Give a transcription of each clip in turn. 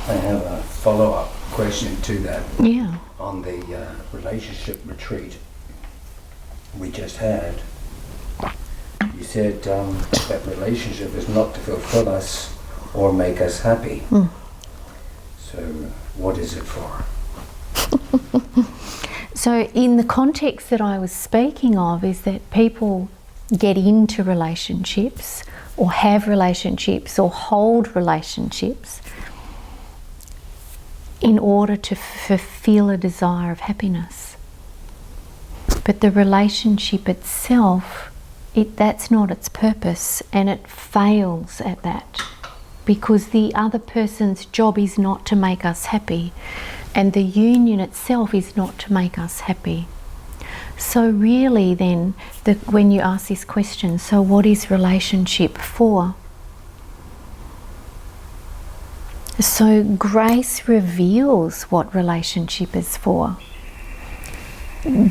I have a follow-up question to that. Yeah. On the relationship retreat we just had, you said that relationship is not to fulfill us or make us happy. So what is it for? So in the context that I was speaking of is that people get into relationships or have relationships or hold relationships in order to fulfill a desire of happiness. But the relationship itself, that's not its purpose, and it fails at that because the other person's job is not to make us happy, and the union itself is not to make us happy. So really then, when you ask this question, so what is relationship for? So grace reveals what relationship is for.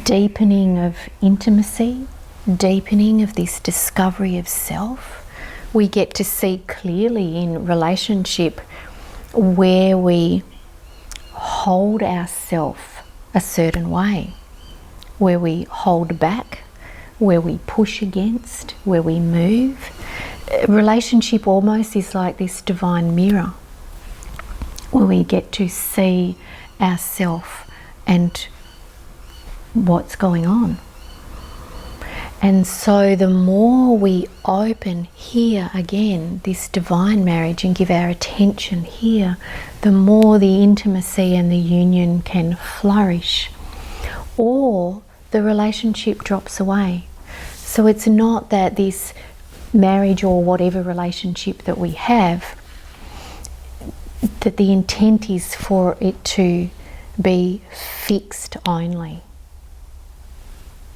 Deepening of intimacy, deepening of this discovery of self. We get to see clearly in relationship where we hold ourselves a certain way, where we hold back, where we push against, where we move. Relationship almost is like this divine mirror where we get to see ourselves and what's going on. And so the more we open here again, this divine marriage, and give our attention here, the more the intimacy and the union can flourish. Or the relationship drops away. So it's not that this marriage or whatever relationship that we have, that the intent is for it to be fixed only.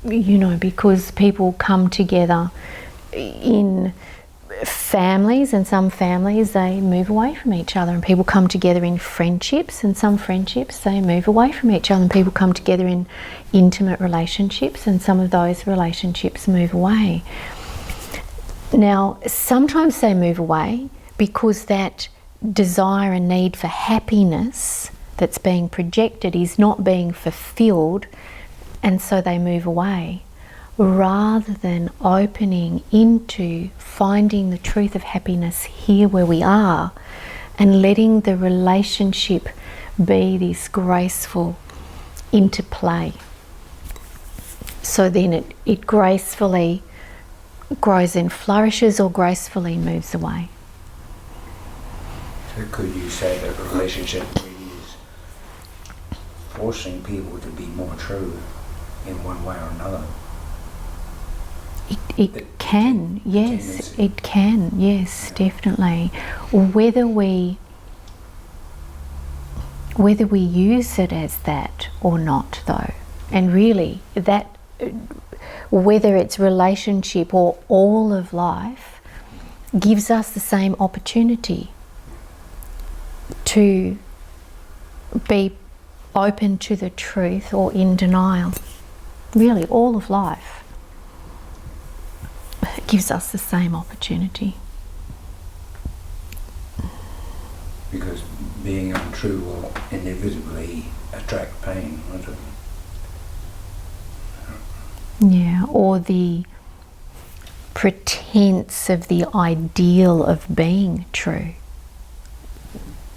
You know, because people come together in families, and some families they move away from each other, and people come together in friendships, and some friendships they move away from each other, and people come together in intimate relationships, and some of those relationships move away. Now, sometimes they move away because that desire and need for happiness that's being projected is not being fulfilled, and so they move away, rather than opening into finding the truth of happiness here where we are, and letting the relationship be this graceful interplay. So then it gracefully grows and flourishes, or gracefully moves away. So could you say that a relationship really is forcing people to be more true in one way or another? It can, yes, it can, yes, definitely. Whether we use it as that or not, though, and really that, whether it's relationship or all of life, gives us the same opportunity to be open to the truth or in denial. Really, all of life gives us the same opportunity. Because being untrue will inevitably attract pain, won't it? Yeah, or the pretense of the ideal of being true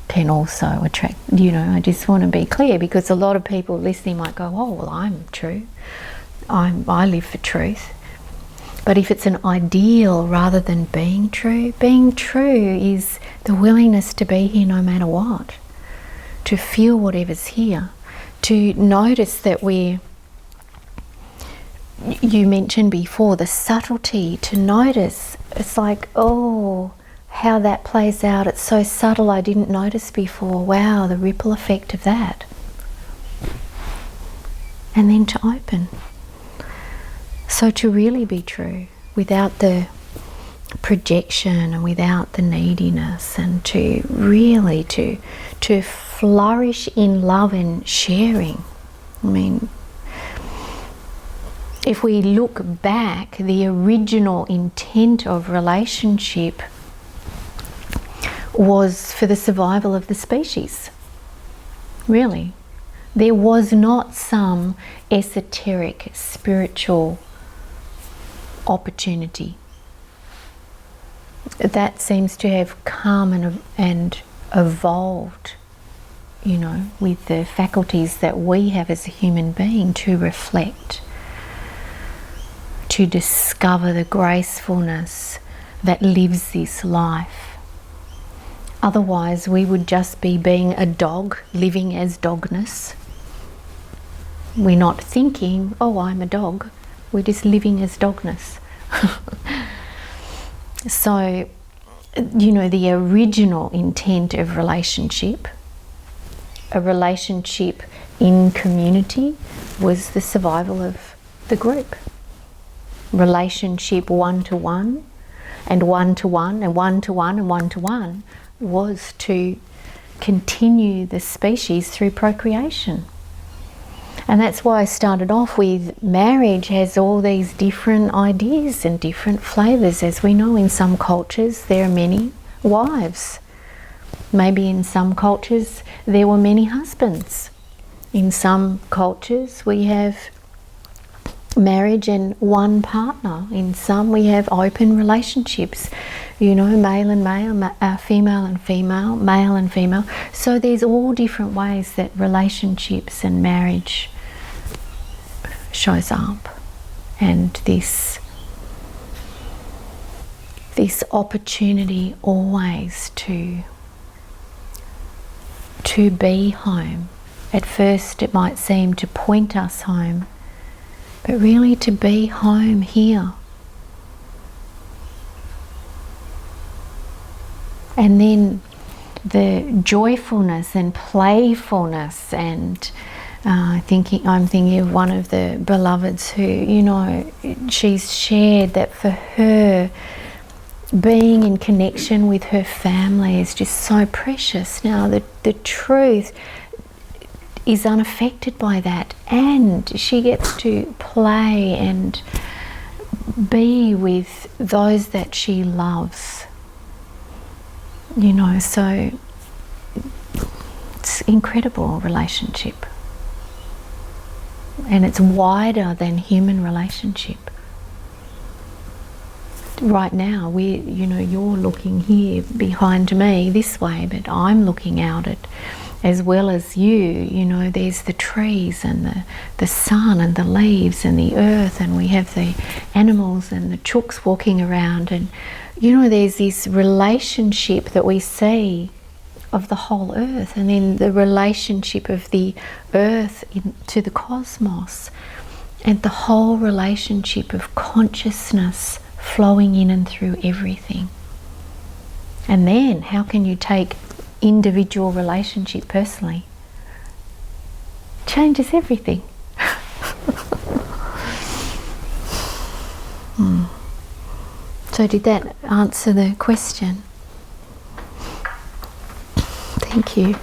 can also attract, you know, I just want to be clear, because a lot of people listening might go, oh, well, I'm true. I live for truth. But if it's an ideal rather than being true is the willingness to be here no matter what, to feel whatever's here, to notice that you mentioned before, the subtlety, to notice, it's like, oh, how that plays out, it's so subtle, I didn't notice before. Wow, the ripple effect of that. And then to open. So to really be true, without the projection and without the neediness, and to really to flourish in love and sharing. I mean, if we look back, the original intent of relationship was for the survival of the species. Really. There was not some esoteric, spiritual opportunity. That seems to have come and evolved, you know, with the faculties that we have as a human being to reflect, to discover the gracefulness that lives this life. Otherwise, we would just be being a dog, living as dogness. We're not thinking, oh, I'm a dog. We're just living as dogness. So, you know, the original intent of relationship, a relationship in community, was the survival of the group. Relationship one-to-one, and one-to-one, and one-to-one, and one-to-one was to continue the species through procreation. And that's why I started off with marriage has all these different ideas and different flavours. As we know, in some cultures there are many wives. Maybe in some cultures there were many husbands. In some cultures we have marriage and one partner. In some we have open relationships, you know, male and male, female and female, male and female. So there's all different ways that relationships and marriage shows up, and this opportunity always to be home. At first it might seem to point us home, but really to be home here. And then the joyfulness and playfulness, and I'm thinking of one of the beloveds who, you know, she's shared that for her, being in connection with her family is just so precious. Now the truth is unaffected by that, and she gets to play and be with those that she loves, you know. So it's incredible relationship, and it's wider than human relationship. Right now, you're looking here behind me this way, but I'm looking out at, as well as you know, there's the trees and the sun and the leaves and the earth, and we have the animals and the chooks walking around, and you know, there's this relationship that we see of the whole earth, and then the relationship of the earth to the cosmos, and the whole relationship of consciousness flowing in and through everything. And then how can you take individual relationship personally? Changes everything. So did that answer the question? Thank you.